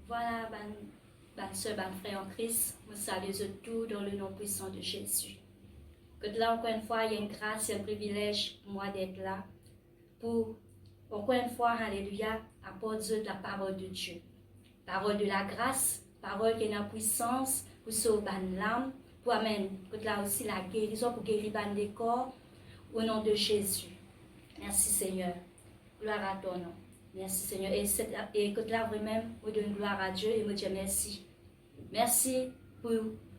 Voilà, soeur, frère en Christ, je salue tout dans le nom puissant de Jésus. Que là, encore une fois, il y a une grâce et un privilège pour moi d'être là. Pour, encore une fois, alléluia, apporter la parole de Dieu. Parole de la grâce, parole qui est en puissance pour sauver l'âme, pour amener là aussi la guérison, pour guérir les corps, au nom de Jésus. Merci Seigneur. Gloire à ton nom. Merci Seigneur. Et que là vraiment, vous donne gloire à Dieu et me dire merci. Merci pour,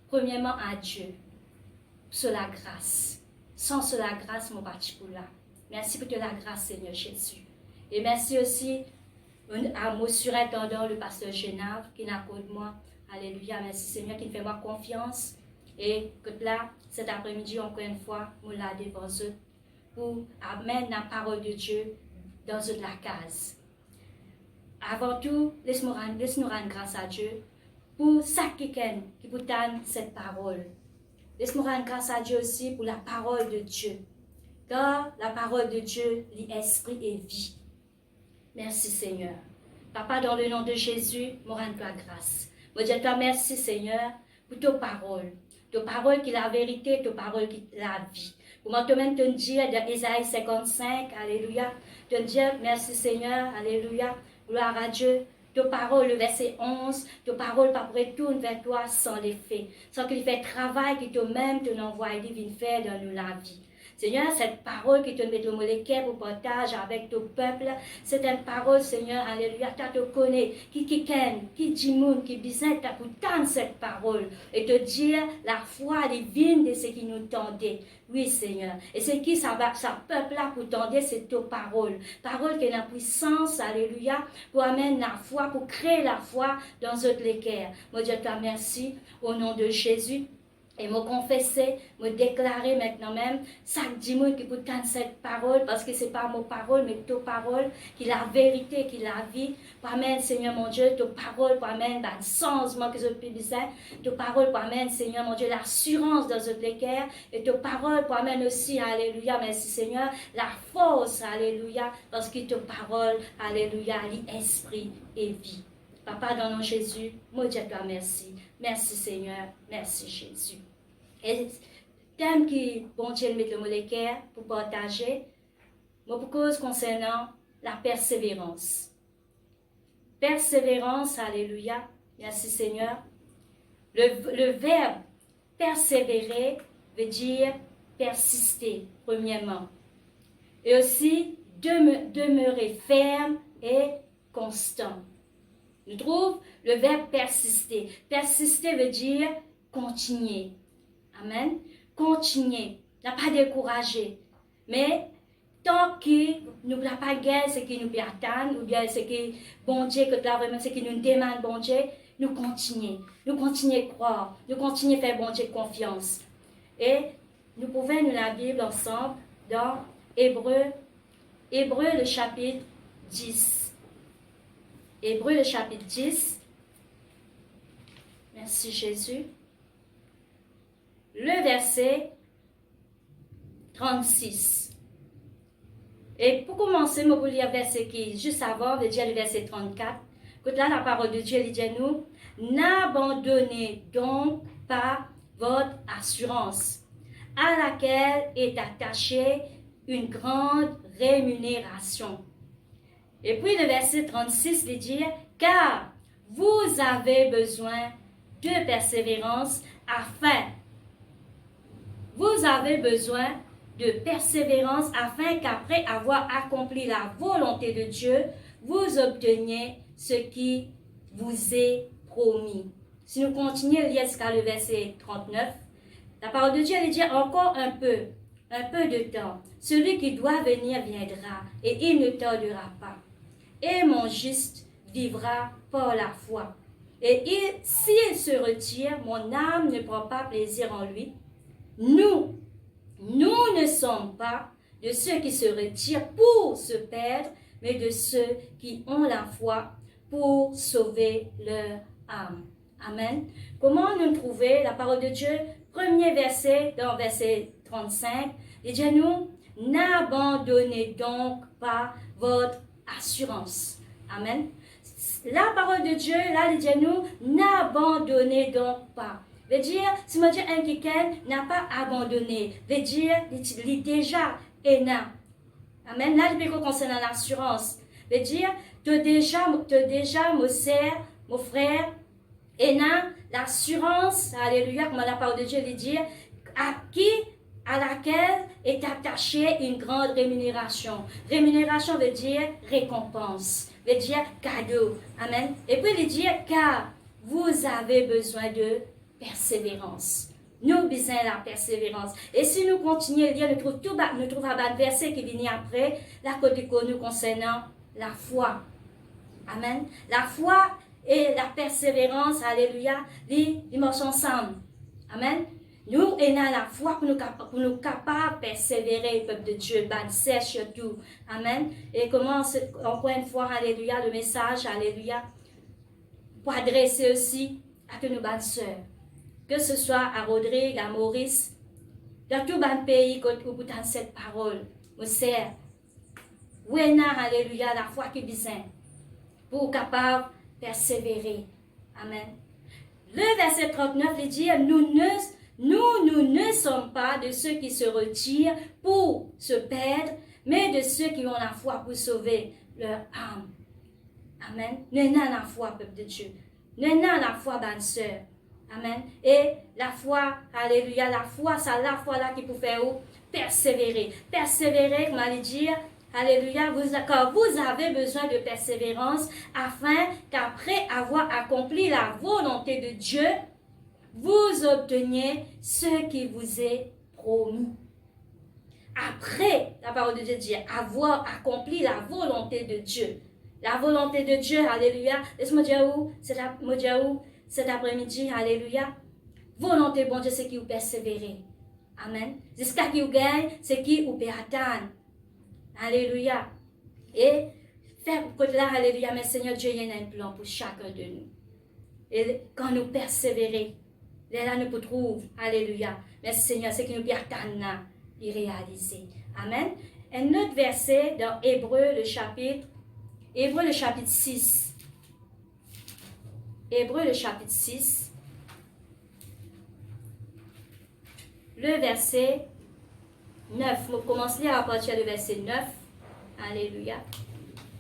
premièrement à Dieu, pour la grâce. Sans la grâce, mon parti pour là. Merci pour la grâce, Seigneur Jésus. Et merci aussi à mon surintendant, le pasteur Génave, qui n'accorde moi. Alléluia. Merci Seigneur, qui fait moi confiance. Et que là, cet après-midi, encore une fois, nous l'a devant eux pour amener la parole de Dieu dans la case. Avant tout, laisse-nous rendre grâce à Dieu pour ça qui peut donner cette parole. Laisse-nous rendre grâce à Dieu aussi pour la parole de Dieu. Car la parole de Dieu, l'esprit et vie. Merci Seigneur. Papa, dans le nom de Jésus, me rends-toi grâce. Me dis-toi merci Seigneur pour tes paroles. Tes paroles qui est la vérité, tes paroles qui est la vie. Pour moi, même te dire dans Isaïe 55, alléluia, te dire merci Seigneur, alléluia, gloire à Dieu. Tes paroles, le verset 11, tes paroles pas retournent vers toi sans l'effet, sans qu'il fait travail qui toi-même te envoie et divine faire dans nous la vie. Seigneur, cette parole qui te met le molécule pour partage avec ton peuple, c'est une parole, Seigneur, alléluia, tu te connais, qui dit moun, qui bisait, pour tendre cette parole et te dire la foi divine de ce qui nous tendait. Oui, Seigneur. Et c'est qui ça peuple là pour tendre, c'est ta parole. Parole qui est la puissance, alléluia, pour amener la foi, pour créer la foi dans notre cœur. Moi, je te remercie au nom de Jésus. Et me confesser, me déclarer maintenant même, chaque dimanche qui peut entendre cette parole, parce que ce n'est pas mon parole, mais ta parole, qui est la vérité, qui est la vie. Pour amener, Seigneur mon Dieu, ta parole, pour amener le changement que je peux dire. Ta parole, pour amener, Seigneur mon Dieu, l'assurance dans notre cœur. Et ta parole, pour amener aussi, alléluia, merci Seigneur, la force, alléluia, parce que ta parole, alléluia, l'esprit et vie. Papa, dans le nom de Jésus, moi, je te remercie. Merci Seigneur, merci Jésus. Et thème qui, bon Dieu, met le molécule pour partager, pour cause concernant la persévérance. Persévérance, alléluia, merci Seigneur. Le verbe persévérer veut dire persister, premièrement. Et aussi demeurer ferme et constant. Nous trouvons le verbe persister. Persister veut dire continuer. Amen. Continuer. Ne pas décourager. Mais tant que nous ne pas gagner ce qui nous attend, ou bien ce qui bon Dieu, ce qui nous demande bon Dieu, nous continuons. Nous continuons à croire. Nous continuons à faire bon Dieu confiance. Et nous pouvons nous la Bible ensemble dans Hébreu le chapitre 10. Hébreu le chapitre 10. Merci Jésus. Le verset 36. Et pour commencer, je vais lire le verset qui est juste avant, veut dire le verset 34. Écoute là, la parole de Dieu, il dit à nous, n'abandonnez donc pas votre assurance, à laquelle est attachée une grande rémunération. Et puis le verset 36 veut dire, car vous avez besoin de persévérance afin qu'après avoir accompli la volonté de Dieu, vous obteniez ce qui vous est promis. Si nous continuons à lire jusqu'à le verset 39, la parole de Dieu elle dit encore un peu de temps. Celui qui doit venir viendra et il ne tardera pas. Et mon juste vivra par la foi. Et s'il se retire, mon âme ne prend pas plaisir en lui. Nous ne sommes pas de ceux qui se retirent pour se perdre, mais de ceux qui ont la foi pour sauver leur âme. Amen. Comment nous trouver la parole de Dieu? Premier verset, dans verset 35, il dit à nous, n'abandonnez donc pas votre assurance. Amen. La parole de Dieu, là, il dit à nous, n'abandonnez donc pas. Veut dire, si mon Dieu un quelqu'un n'a pas abandonné, veut dire, il est déjà énorme. Amen. Là, il peut concernant l'assurance. Veut dire, tu déjà, mon sœur, mon frère, énorme, l'assurance, alléluia, comme la parole de Dieu lui dit, à laquelle est attachée une grande rémunération. Rémunération veut dire récompense, veut dire cadeau. Amen. Et puis il dit, car vous avez besoin de persévérance. Nous besoin de la persévérance. Et si nous continuons à lire, nous trouvons un verset qui vient après, la côté nous concernant la foi. Amen. La foi et la persévérance, alléluia, ils marchent ensemble. Amen. Nous avons la foi pour nous capables de persévérer, peuple de Dieu, ban sèche surtout. Amen. Et comment, encore une fois, alléluia, le message, alléluia, pour adresser aussi à tous nos bonnes sœurs. Que ce soit à Rodrigue, à Maurice, dans tout le pays, où vous avez cette parole, mon sœur, où est alléluia, la foi qui est besoin, pour capable de persévérer. Amen. Le verset 39, il dit, nous ne sommes pas de ceux qui se retirent pour se perdre, mais de ceux qui ont la foi pour sauver leur âme. Amen. Nous avons la foi, peuple de Dieu. Nous avons la foi, bonne sœur. Amen. Et la foi, alléluia, la foi, c'est la foi là qui peut faire persévérer. Persévérer, comme on dit, alléluia, car vous avez besoin de persévérance afin qu'après avoir accompli la volonté de Dieu, vous obteniez ce qui vous est promis. Après, la parole de Dieu dit, avoir accompli la volonté de Dieu. La volonté de Dieu, alléluia. Laisse-moi dire où, cet après-midi, alléluia. Volonté bon Dieu, c'est qui vous persévérer. Amen. Jusqu'à qui vous gagne, c'est qui vous peut attendre. Alléluia. Et faire pour là, alléluia, mais Seigneur Dieu, il y a un plan pour chacun de nous. Et quand nous persévérer, là nous pouvons trouver, alléluia. Mais Seigneur, c'est qui nous peut attendre là, y réaliser. Amen. Un autre verset dans Hébreu, le chapitre 6. Hébreu, le chapitre 6. Le verset 9. On commence à partir du verset 9. Alléluia.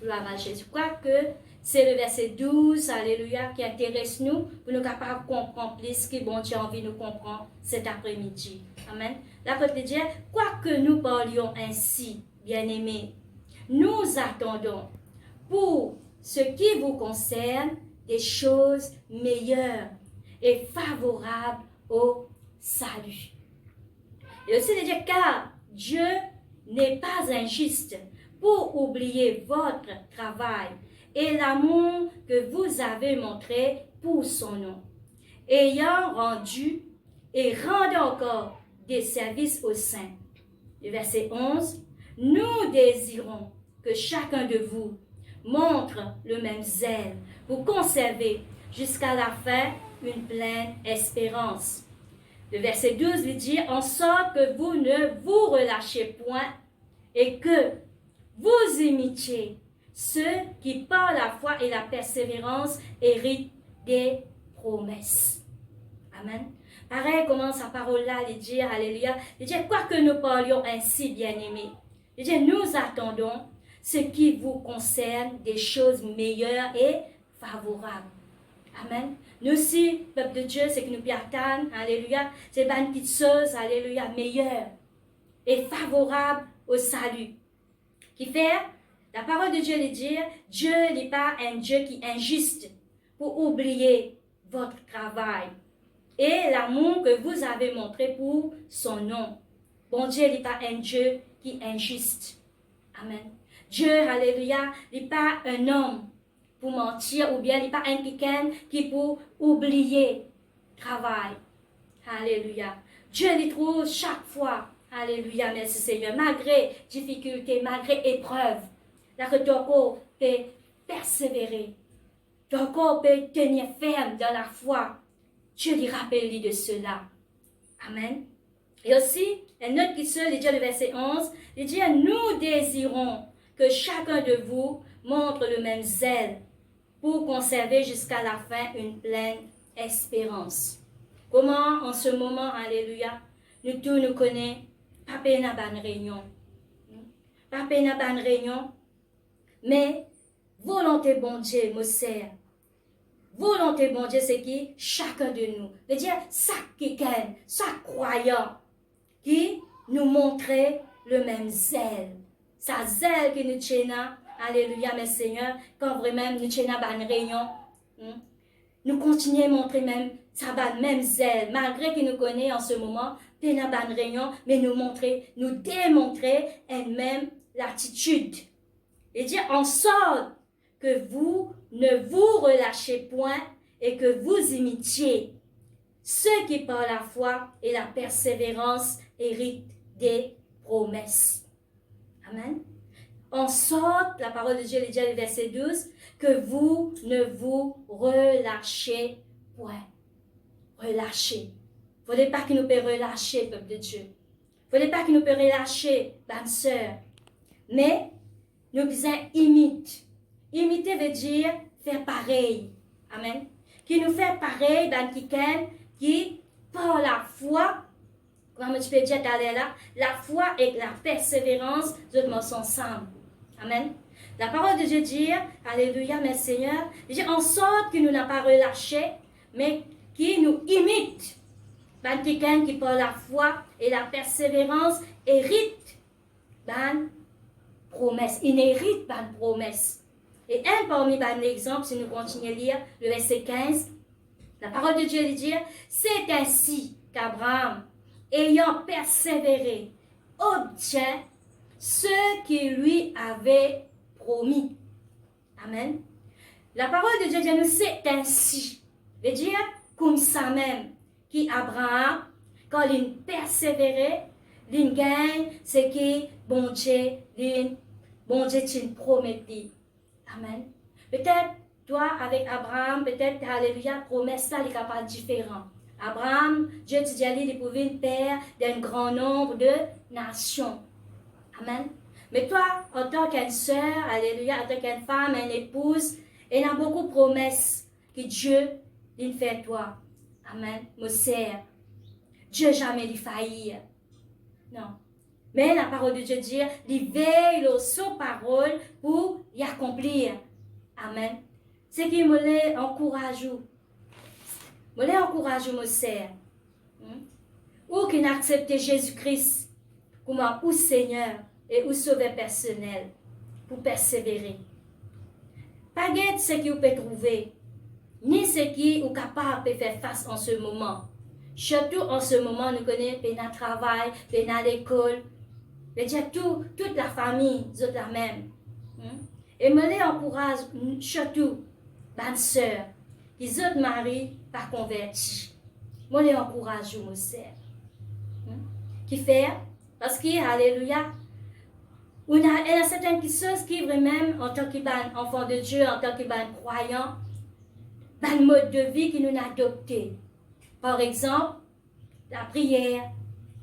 Gloire à Jésus. Je crois que c'est le verset 12, alléluia, qui intéresse nous pour nous capables de comprendre plus ce que bon Dieu a envie de nous comprendre cet après-midi. Amen. La parole de Dieu, quoique nous parlions ainsi, bien-aimés, nous attendons pour ce qui vous concerne des choses meilleures et favorables au salut. Et aussi de dire, car Dieu n'est pas injuste pour oublier votre travail et l'amour que vous avez montré pour son nom, ayant rendu et rendant encore des services aux saints. Le verset 11, nous désirons que chacun de vous montre le même zèle pour conserver jusqu'à la fin une pleine espérance. Le verset 12 lui dit, en sorte que vous ne vous relâchez point et que vous imitiez ceux qui par la foi et la persévérance héritent des promesses. Amen. Pareil, comment sa parole-là, il dit, alléluia, il dit, quoique nous parlions ainsi, bien-aimés, il dit, nous attendons ce qui vous concerne des choses meilleures et favorables. Amen. Nous aussi, peuple de Dieu, c'est que nous attendons, alléluia, c'est une petite chose, alléluia, meilleure et favorable au salut. Qui fait, la parole de Dieu lui dit, Dieu n'est pas un Dieu qui est injuste pour oublier votre travail et l'amour que vous avez montré pour son nom. Bon Dieu n'est pas un Dieu qui est injuste. Amen. Dieu, alléluia, n'est pas un homme pour mentir ou bien n'est pas un quelqu'un qui pour oublier travail. Alléluia. Dieu lui trouve chaque fois. Alléluia, merci Seigneur. Malgré difficultés, malgré épreuves, là que ton corps peut persévérer. Ton corps peut tenir ferme dans la foi. Dieu lui rappelle de cela. Amen. Et aussi, un autre qui se dit le verset 11, il dit, nous désirons que chacun de vous montre le même zèle pour conserver jusqu'à la fin une pleine espérance. Comment en ce moment, alléluia, nous tous nous connaissons, pas peine à bonne réunion. Pas peine à bonne réunion, mais volonté bon Dieu, me sert. Volonté bon Dieu, c'est qui? Chacun de nous. C'est-à-dire, chaque croyant qui nous montrait le même zèle. Sa zèle que nous tient, alléluia, mes seigneurs, quand vraiment nous tient à une réunion, nous continuons à montrer même sa même zèle, malgré qu'il nous connaît en ce moment, nous à une réunion, mais nous démontrer elle-même l'attitude. Et dire en sorte que vous ne vous relâchez point et que vous imitiez ceux qui par la foi et la persévérance héritent des promesses. Amen. En sorte, la parole de Dieu le dit au verset 12, que vous ne vous relâchez point. Relâchez. Il ne faudrait pas que nous puissions relâcher, peuple de Dieu. Il ne faudrait pas que nous puissions relâcher, bonne sœur. Mais, nous devons imiter. Imiter veut dire faire pareil. Amen. Qui nous fait pareil dans quelqu'un qui, par la foi, comme tu peux dire là, la foi et la persévérance, nous sont ensemble. Amen. La parole de Dieu dit, alléluia, mes seigneurs, dit en sorte que nous n'avons pas relâché, mais qui nous imite. Ben, quelqu'un qui, par la foi et la persévérance, hérite ben, promesse. Il hérite ben, promesse. Et un parmi les exemples, si nous continuons à lire le verset 15, la parole de Dieu dit, c'est ainsi qu'Abraham, ayant persévéré, obtient ce qu'il lui avait promis. Amen. La parole de Dieu dit, nous c'est ainsi. Veut dire, comme ça même, qu'Abraham, quand il persévérait, il gagne ce que bon Dieu t'in promettait. Amen. Peut-être, toi, avec Abraham, peut-être, alléluia, promesse là, il est capable différent. Abraham, Dieu te dit, il pouvait être père d'un grand nombre de nations. Amen. Mais toi, en tant qu'une sœur, alléluia, en tant qu'une femme, une épouse, il y a beaucoup de promesses que Dieu il fait toi. Amen. Mon sœur, Dieu jamais lui faillir. Non. Mais la parole de Dieu dit, il veille sur parole pour y accomplir. Amen. C'est qui me l'encourage. Me l'encourage, mon sœur. Ou qui n'accepte Jésus-Christ comme un Seigneur et ou sauveur personnel pour persévérer. Pas de ce que vous pouvez trouver, ni ce qui vous capable de faire face en ce moment. Surtout en ce moment, nous connaissons le travail, l'école, toute la famille, c'est la même. Et me les encourage surtout, bonne sœur, les autres maris pas convertis. Me les encourage, mon sœur. Qui fait, parce que, alléluia, il y a certaines choses qui vraiment, en tant qu'enfant de Dieu, en tant que croyant, dans le mode de vie que nous avons adopté. Par exemple, la prière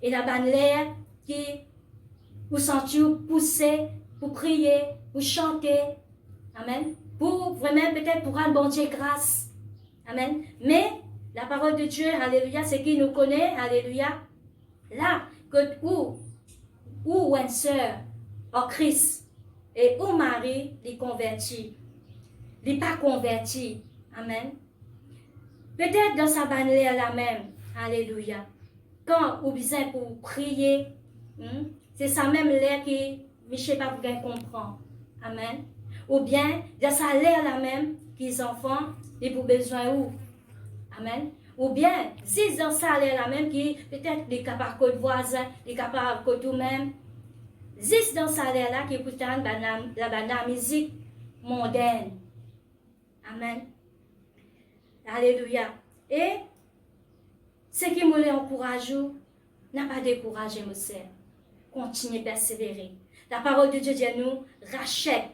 et la bonne l'air qui vous sentez pousser pour prier, pour chanter. Amen. Pour vraiment peut-être pour rendre bon Dieu grâce. Amen. Mais la parole de Dieu, alléluia, c'est qu'il nous connaît, alléluia. Là, que où une sœur en Christ et où Marie les convertit, les pas convertis. Amen. Peut-être dans sa bannière la même. Alléluia. Quand vous besoin pour prier, c'est ça même l'air qui, je ne sais pas, vous bien comprendre. Amen. Ou bien, dans sa l'air la même, qu'ils enfants, ils pour besoin où? Amen. Ou bien, si dans ça l'air la même, qui peut-être les capables de voisins, les capables de tout-même, si dans ça l'air là, qui écoutent la musique mondaine. Amen. Alléluia. Et ce qui me l'encourage, n'a pas découragé, mon sœur. Continuez à persévérer. La parole de Dieu dit à nous, rachète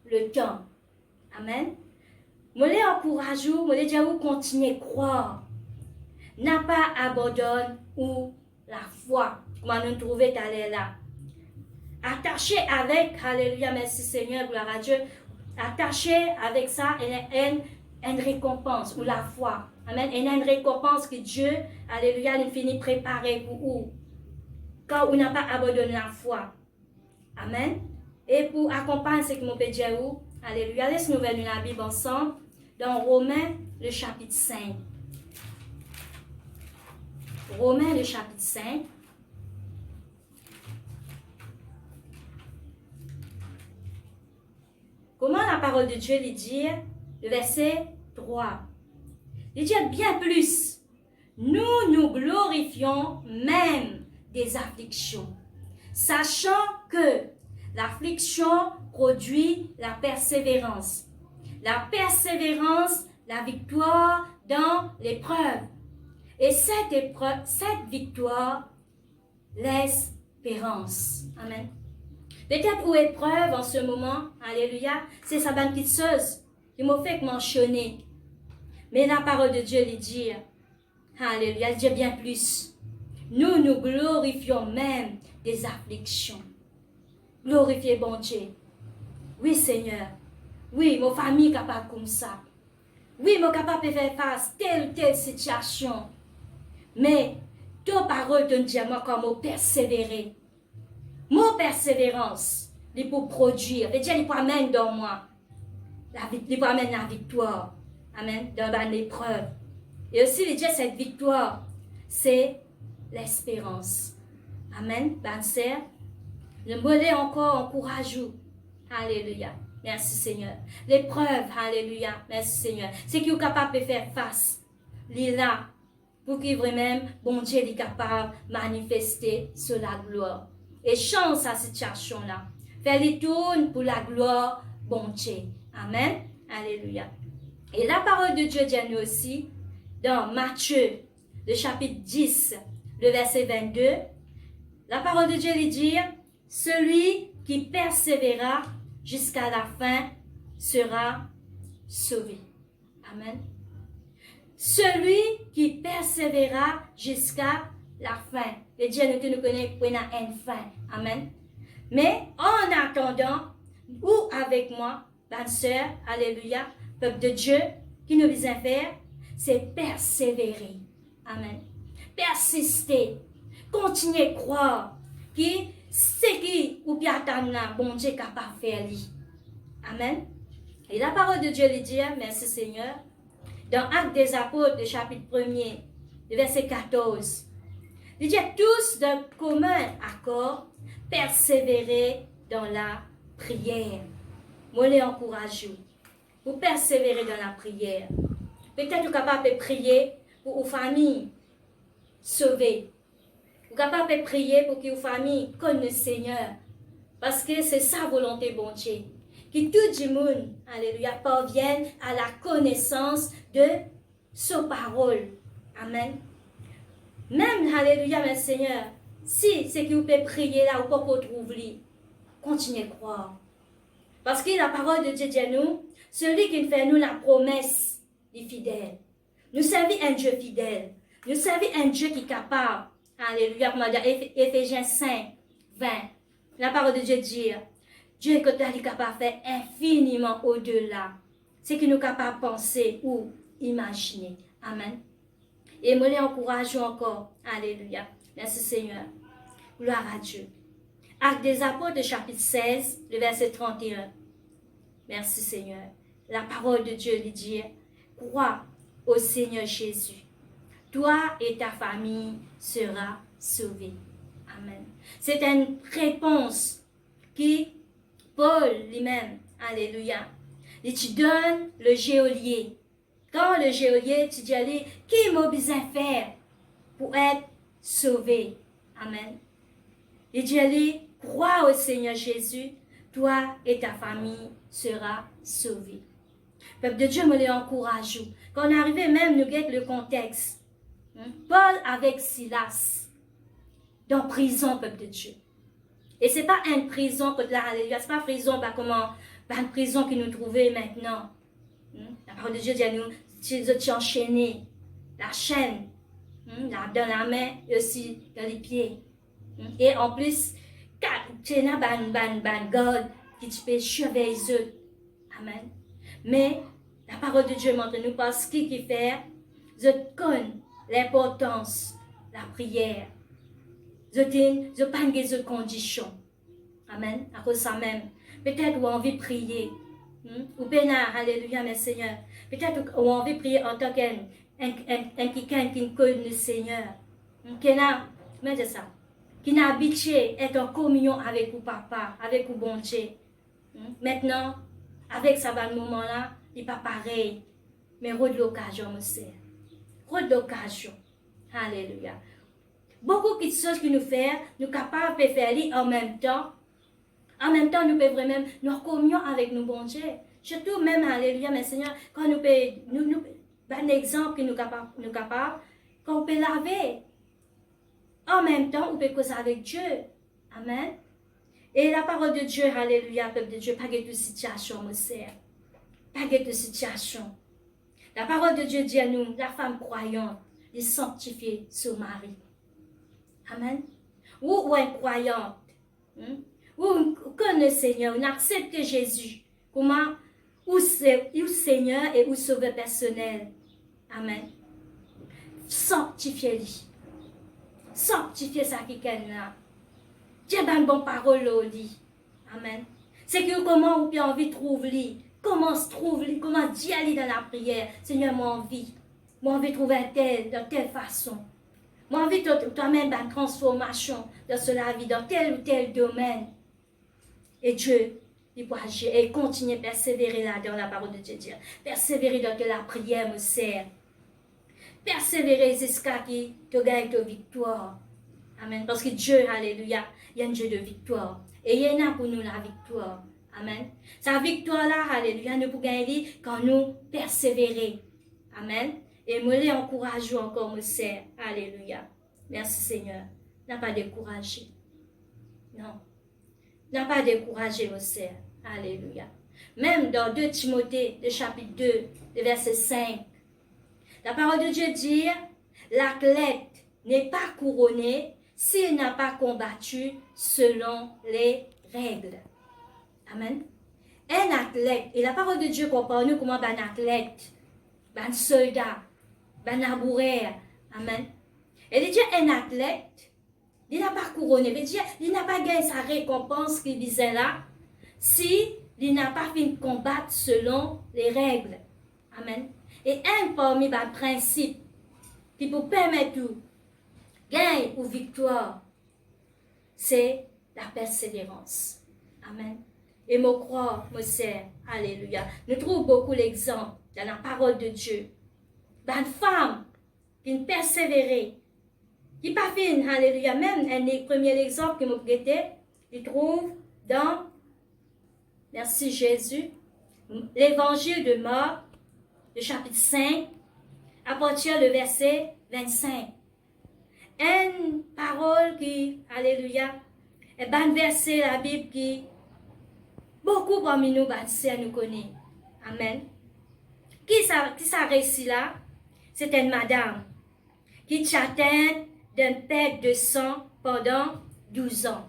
le temps. Amen. Je l'encourage, je dis à vous, continuez à croire. N'a pas abandonné ou la foi. Comment nous trouver là. Attaché avec, alléluia, merci Seigneur, gloire à Dieu. attaché avec ça, une récompense ou la foi. Amen. Il y a une récompense que Dieu, alléluia, nous finit préparer pour vous. Quand on n'a pas abandonné la foi. Amen. Et pour accompagner ce que mon Père dit, alléluia, laisse-nous lire la Bible ensemble dans Romains, le chapitre 5. Romains, le chapitre 5. Comment la parole de Dieu lui dit, le verset 3. Il dit bien plus. Nous nous glorifions même des afflictions, sachant que l'affliction produit la persévérance. La persévérance, la victoire dans l'épreuve. Et cette victoire, l'espérance. Amen. Peut-être aux épreuves en ce moment, alléluia, c'est sa bonne petite chose qui m'a fait mentionner. Mais la parole de Dieu lui dit, alléluia, elle dit bien plus. Nous nous glorifions même des afflictions. Glorifiez bon Dieu. Oui, Seigneur. Oui, ma famille est capable comme ça. Oui, je suis capable de faire face à telle ou telle situation. Mais, ta parole te dit à moi comment persévérer. Mon persévérance, il peut produire. Et Dieu, il peut amener dans moi. Il peut amener la victoire. Amen. Dans l'épreuve. Et aussi, il dit cette victoire, c'est l'espérance. Amen. Ben, c'est le volet encore encourageant. Alléluia. Merci Seigneur. L'épreuve, alléluia. Merci Seigneur. C'est qui est capable de faire face. Il est là. Pour qu'il vraiment, bon Dieu est capable de manifester sur la gloire. Et change sa situation-là. Fais-les tourner pour la gloire, bon Dieu. Amen. Alléluia. Et la parole de Dieu dit à nous aussi, dans Matthieu, le chapitre 10, le verset 22, la parole de Dieu lui dit, celui qui persévérera jusqu'à la fin sera sauvé. Amen. Celui qui persévérera jusqu'à la fin. Et Dieu nous connaît pour une fin. Amen. Mais en attendant, ou avec moi, ma soeur, alléluia, peuple de Dieu, qui nous vient faire, c'est persévérer. Amen. Persister. Continuer à croire que ce qui ou bien attendre, bon Dieu est capable de faire. Amen. Et la parole de Dieu lui dit, merci Seigneur, dans Actes des Apôtres, le chapitre 1er, le verset 14, il dit tous d'un commun accord, persévérer dans la prière. Moi, les encourage. Pour persévérer dans la prière. Peut-être vous êtes capable de prier pour vos familles sauvées. Vous êtes capable de prier pour que vos familles connaissent le Seigneur. Parce que c'est sa volonté, bon Dieu. Que tout le monde, alléluia, parvienne à la connaissance de sa parole. Amen. Même, alléluia, mon Seigneur, si c'est que vous pouvez prier là, vous pouvez trouver, continuez à croire. Parce que la parole de Dieu dit à nous, celui qui fait nous la promesse est fidèle. Nous servons un Dieu fidèle. Nous servons un Dieu qui est capable. Alléluia, comme dit Éphésiens 5, 20. La parole de Dieu dit, Dieu est capable de faire infiniment au-delà. C'est qu'il nous capable de penser ou imaginer. Amen. Et moi, les encourageons encore. Alléluia. Merci Seigneur. Gloire à Dieu. Actes des Apôtres, chapitre 16, le verset 31. Merci Seigneur. La parole de Dieu lui dit, crois au Seigneur Jésus. Toi et ta famille sera sauvés. Amen. C'est une réponse qui, Paul lui-même, alléluia, il te donne le geôlier. Quand le geôlier te dit, qui m'a besoin de faire pour être sauvé? Amen. Il dit, crois au Seigneur Jésus, toi et ta famille sera sauvés. Peuple de Dieu me l'encourage. Quand on arrivait même, nous guette le contexte. Paul avec Silas, dans prison, peuple de Dieu. Et ce n'est pas une prison, ce n'est pas une prison, pas une prison que nous trouvons maintenant. La parole de Dieu dit à nous, tu enchaîné, la chaîne, dans la main et aussi dans les pieds. Et en plus, tu as une garde qui te peut surveiller eux. Amen. Mais la parole de Dieu montre-nous parce qu'il fait, je connais l'importance de la prière. Je pas de conditions. Amen. À cause de ça même. Peut-être vous avez envie de prier. Ou bien, alléluia, mes seigneurs. Peut-être vous avez envie de prier en tant qu'un quelqu'un qui connaît le Seigneur. Qui n'a, mais ça. Qui n'a habitué à être en communion avec vous, papa, avec vous, bon Dieu. Maintenant, avec ça, dans le moment-là, il n'est pas pareil. Mais de l'occasion, mon Seigneur. De l'occasion. Alléluia. Beaucoup de choses que nous faisons, nous sommes capables de faire en même temps. En même temps, nous pouvons vraiment nous communion avec nous, bon Dieu. Surtout même, alléluia, mes seigneurs, quand nous pouvons, un exemple que nous sommes capables, qu'on peut laver. En même temps, on peut causer avec Dieu. Amen. Et la parole de Dieu, alléluia, peuple de Dieu, pas de situation, mon Seigneur. Pas de situation. La parole de Dieu dit à nous, la femme croyante, de sanctifier son mari. Amen. Ou incroyante. Ou connaît le Seigneur, on accepte Jésus. Comment? Ou Seigneur et ou sauveur personnel. Amen. Sanctifiez-lui. Sanctifiez ça qui est là. Dieu a une bonne parole au lit. Amen. C'est que comment vous avez envie de trouver. Comment se trouve-lui? Comment d'y aller dans la prière? Seigneur, moi envie. Moi envie de trouver de telle façon. Moi envie de toi-même une transformation dans cela vie, dans tel ou tel domaine. Et Dieu, il peut agir et continuer à persévérer là dans la parole de Dieu. Persévérer dans la prière me sert. Persévérer jusqu'à qui te gagne ta victoire. Amen. Parce que Dieu, alléluia, il y a un Dieu de victoire. Et il y en a pour nous la victoire. Amen. Sa victoire-là, alléluia, nous pouvons gagner quand nous persévérer. Amen. Et me les encourager encore, me sert. Alléluia. Merci Seigneur. N'a pas découragé. Non. N'a pas découragé, me sert. Alléluia. Même dans 2 Timothée, le chapitre 2, le verset 5. La parole de Dieu dit, l'athlète n'est pas couronné s'il n'a pas combattu selon les règles. Amen. Un athlète, et la parole de Dieu compare nous comme un athlète, un soldat, un laboureur. Amen. Elle dit un athlète, il n'a pas couronné, il n'a pas gagné sa récompense qu'il disait là, si il n'a pas fini de combattre selon les règles. Amen. Et un parmi les principes qui peut permettre tout, gain ou victoire, c'est la persévérance. Amen. Et me croire, me sert. Alléluia. Nous trouvons beaucoup l'exemple dans la parole de Dieu. D'une femme qui persévérait, qui pas fine, alléluia. Même un premier exemple que nous prêtons, il trouve dans, merci Jésus, l'évangile de Marc, le chapitre 5, à partir du verset 25. Une parole qui, alléluia, est un verset de la Bible qui, beaucoup parmi nous, nous connaissent. Amen. Qui ça réussi là? C'est une madame qui atteint d'un perte de sang pendant 12 ans.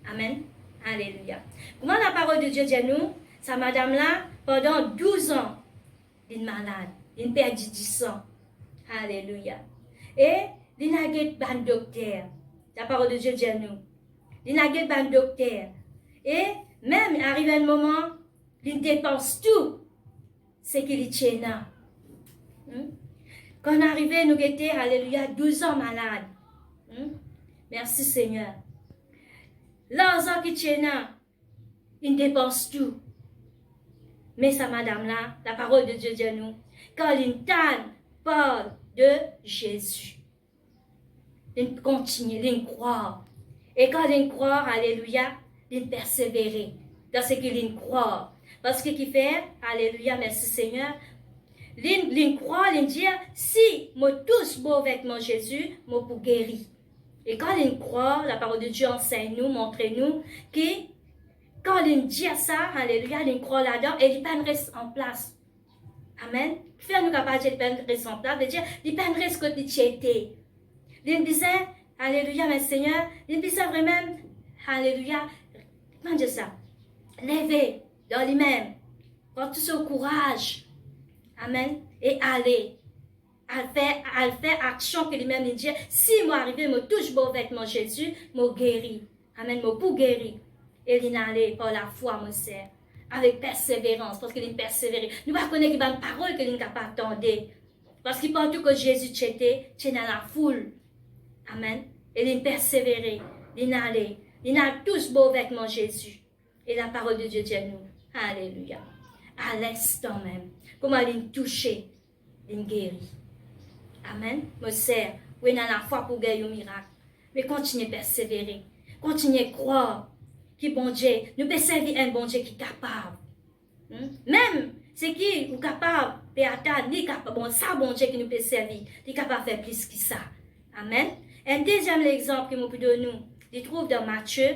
Amen. Alléluia. Comment la parole de Dieu dit à nous? Sa madame-là, pendant 12 ans, elle est malade, elle perd du sang. Alléluia. Et il n'a pas de docteur. La parole de Dieu dit à nous. Il n'a pas de docteur. Et même arrivé un moment, il dépense tout ce qu'il tient là. Quand on arrivait, nous étions, alléluia, 12 ans malades. Merci Seigneur. L'argent qu'il tient là, il dépense tout. Mais sa madame-là, la parole de Dieu dit à nous, quand il parle de Jésus, il continue, il croit. Et quand il croit, alléluia, il persévérer dans ce qu'il croit. Parce que qui fait, alléluia, merci Seigneur, il croit, il dit, si je touche beau vêtement Jésus, je peux guérir. Et quand il croit, la parole de Dieu enseigne nous, montre nous, que quand il dit ça, alléluia, il croit là-dedans et il ne reste en place. Amen. Faire nous capables de rester en place, de dire, il ne reste que de tiété. Il disait, alléluia, mes Seigneur, il disait vraiment, alléluia, comment dire ça? Lever dans lui-même. Quand tu as courage, amen, et aller, à faire action que lui-même dit, si moi arrivé, me touche beau avec mon Jésus, me guéri, amen, me pour guéri, et il allé par la foi, mon sœur, avec persévérance, parce qu'il est persévéré. Nous ne connaissons pas une parole qu'il est capable d'attendre, parce qu'il parle tout que Jésus était dans la foule, amen, et il est persévéré, il allé, il a tous beau avec mon Jésus, et la parole de Dieu dit à nous, alléluia, à l'instant même, comment il touché, il guéri. Amen. Mon sœur, oui, on a la foi pour gagner un miracle. Mais continuez à persévérer. Continuez à croire que bon Dieu, nous pouvons servir un bon Dieu qui est capable. Même ce qui est capable de atteindre, il est capable. Bon, ça, bon Dieu qui nous peut servir, il est capable de faire plus que ça. Amen. Un deuxième exemple que nous pouvons donner, il trouve dans Matthieu,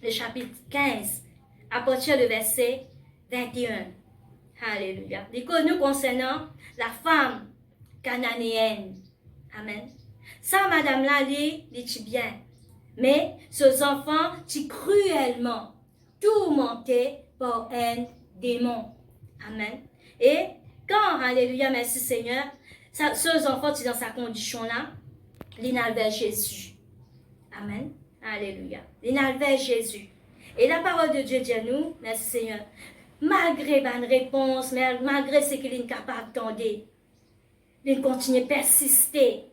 le chapitre 15, à partir du verset 21. Alléluia. Il nous concernant la femme cananéenne. Amen. Ça, madame là, dit bien. Mais ces enfants, tu cruellement tourmentés par un démon. Amen. Et quand, alléluia, merci Seigneur, ces enfants, tu dans sa condition-là, ils n'ont vers Jésus. Amen. Alléluia. Ils n'ont vers Jésus. Et la parole de Dieu dit à nous, merci Seigneur, malgré une réponse, malgré ce qu'il est capable d'attendre, il continue à persister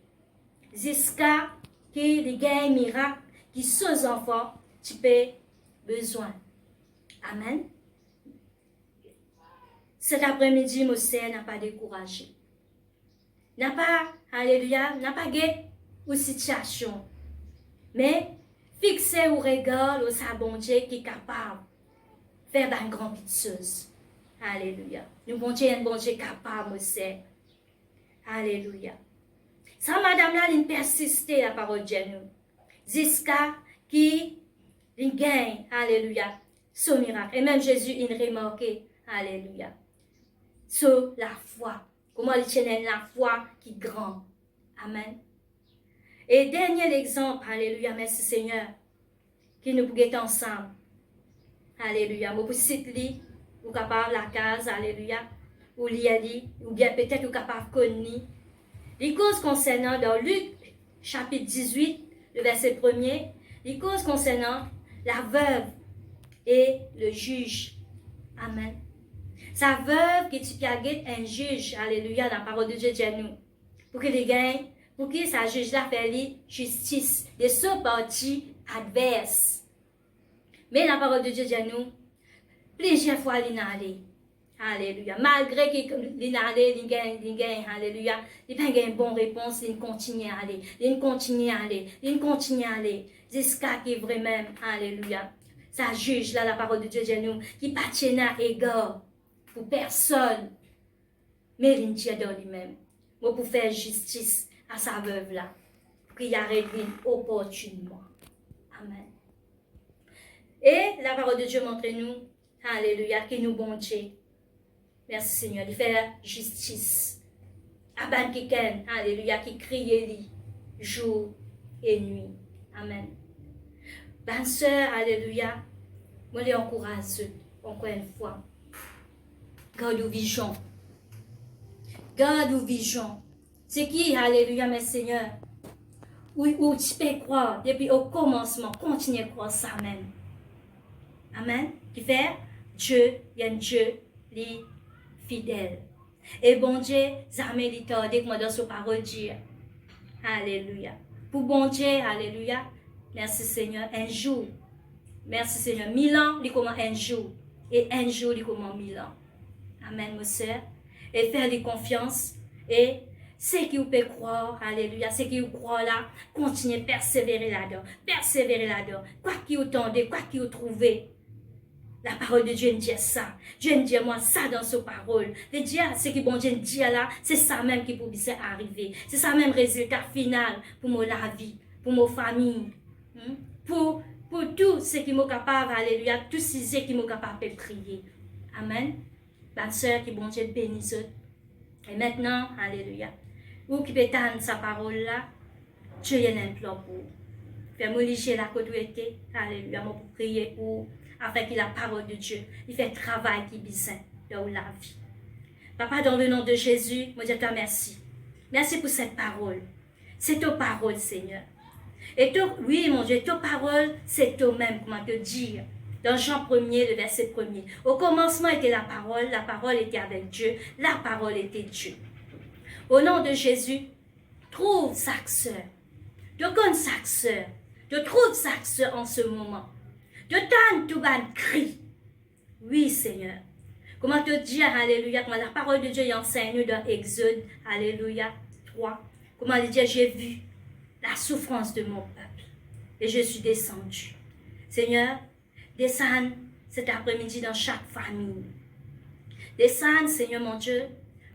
jusqu'à ce qu'il y ait un miracle qui sont enfants tu peux besoin. Amen. Cet après-midi, mon Seigneur n'a pas découragé. N'a pas, alléluia, n'a pas gué ou situation. Mais fixez au regard au sa bon Dieu qui est capable de faire une grande chose. Alléluia. Nous bon Dieu, un bon Dieu capable, mon Seigneur. Alléluia. Ça, madame là, il persiste la parole de Dieu. Jusqu'à qui il gagne, alléluia, ce miracle. Et même Jésus, il remarqué, alléluia, sur la foi. Comment il tient la foi qui est grande. Amen. Et dernier exemple, alléluia, merci Seigneur, qui nous pouvons être ensemble. Alléluia. Vous pouvez citer, ou capable la case, alléluia, ou l'y ou bien peut-être ou capable de connaître. Les causes concernant dans Luc, chapitre 18, le verset 1er, les causes concernant la veuve et le juge. Amen. Sa veuve qui tu piaguette un juge, alléluia, dans la parole de Dieu dit à nous, pour que les gagne, pour que sa juge la fait justice de ce parti adverse. Mais la parole de Dieu dit à nous, plusieurs fois il n'a allé. Alléluia. Malgré qu'il a allé, il gagne, alléluia. Il n'a pas une bonne réponse, il continue à aller. Il continue à aller. Il continue à aller. Jusqu'à qu'il vraiment, alléluia. Ça juge là la parole de Dieu, nous, qui ne patient à égard pour personne. Mais il tient dans lui-même. Pour faire justice à sa veuve là. Pour qu'il arrive opportunément. Amen. Et la parole de Dieu montre-nous, alléluia, qu'il nous bon Dieu. Merci Seigneur, de faire justice. Aban Kiken, alléluia, qui crie jour et nuit. Amen. Bonne sœur, alléluia, moi les encourage encore une fois. Garde vision. Garde vision. C'est qui, alléluia, mes Seigneur, où tu peux croire depuis au commencement, continue à croire ça même. Amen. Qui fait Dieu, il y a un Dieu, les fidèle. Et bon Dieu, jamais il tardé que moi dans sa parole dire. Alléluia. Pour bon Dieu, alléluia. Merci Seigneur, un jour. Merci Seigneur. 1000 ans, il commence un jour. Et un jour, il commence 1000 ans. Amen, mon soeur. Et faire des confiance. Et ce qui vous peut croire, alléluia, ce qui vous croit là, continuez à persévérer là-dedans. Persévérer là-dedans. Quoi qu'il vous tendez, quoi qu'il vous trouvez. La parole de Dieu nous dit ça. Dieu nous dit moi ça dans sa parole. De dire ce que bon Dieu nous dit là, c'est ça même qui peut arriver. C'est ça même résultat final pour la vie, pour ma famille, pour tout ce qui est capable, alléluia, tout ce qui est capable de prier. Amen. La sœur qui bon Dieu bénisse. Et maintenant, alléluia, vous qui peut entendre sa parole là, Dieu y a un plan pour vous. Fais-moi liger la côte où alléluia, moi pour prier pour afin que la parole de Dieu, il fait travail qui est bizarre dans la vie. Papa, dans le nom de Jésus, moi je te remercie. Merci pour cette parole. C'est ta parole, Seigneur. Et oui, mon Dieu, ta parole, c'est toi-même, comment te dire. Dans Jean 1er, le verset 1er. Au commencement était la parole était avec Dieu, la parole était Dieu. Au nom de Jésus, trouve chaque sœur. De connais chaque sœur. De trouve chaque sœur en ce moment. De t'en tout ban cri. Oui, Seigneur. Comment te dire, alléluia, comment la parole de Dieu enseigne dans Exode, alléluia, 3. Comment il dit, j'ai vu la souffrance de mon peuple et je suis descendu. Seigneur, descends cet après-midi dans chaque famille. Descends, Seigneur mon Dieu,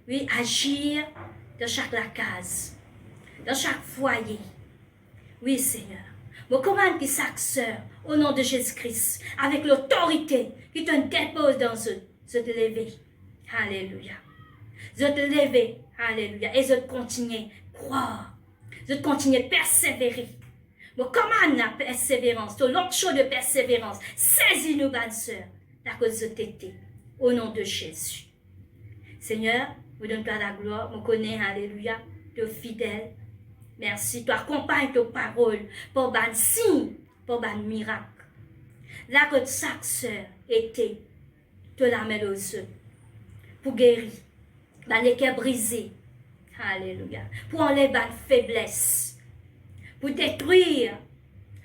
oui, agir dans chaque case, dans chaque foyer. Oui, Seigneur. Je commande que chaque sœur, au nom de Jésus-Christ, avec l'autorité qui te dépose dans eux, je te lever. Alléluia. Je te lever. Alléluia. Et je continue à croire. Je continue à persévérer. Je commande la persévérance, le long chaud de persévérance. Saisis-nous, bonne sœur, la cause de t'étais. Au nom de Jésus. Seigneur, je donne-toi la gloire. Je connais, alléluia, de fidèle. Merci. Tu accompagnes tes paroles pour ban signe, pour ban miracle. Là que chaque sœur était, te la met aux yeux. Pour guérir. Ban les cœurs brisés. Alléluia. Pour enlever ban faiblesse. Pour détruire.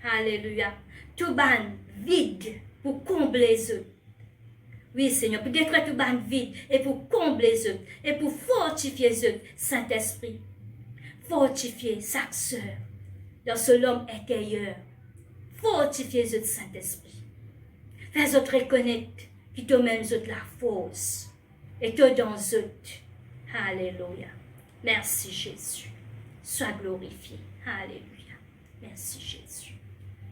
Alléluia. Tout ban vide. Pour combler eux. Oui, Seigneur. Pour détruire tout ban vide. Et pour combler eux. Et pour fortifier eux. Saint-Esprit. Fortifier chaque sœur dans ce l'homme intérieur. Fortifier le Saint-Esprit. Fais-eux reconnaître qui te mène de la force et te dans eux. Alléluia. Merci Jésus. Sois glorifié. Alléluia. Merci Jésus.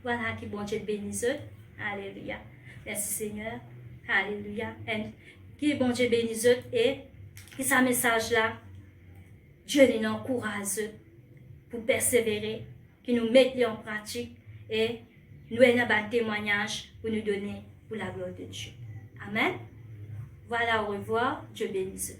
Voilà qui bon Dieu bénisse eux. Alléluia. Merci Seigneur. Alléluia. Et qui bon Dieu bénisse eux et qui sa message là. Dieu nous encourage pour persévérer, qui nous mette en pratique et nous ayons un témoignage pour nous donner pour la gloire de Dieu. Amen. Voilà, au revoir. Dieu bénisse.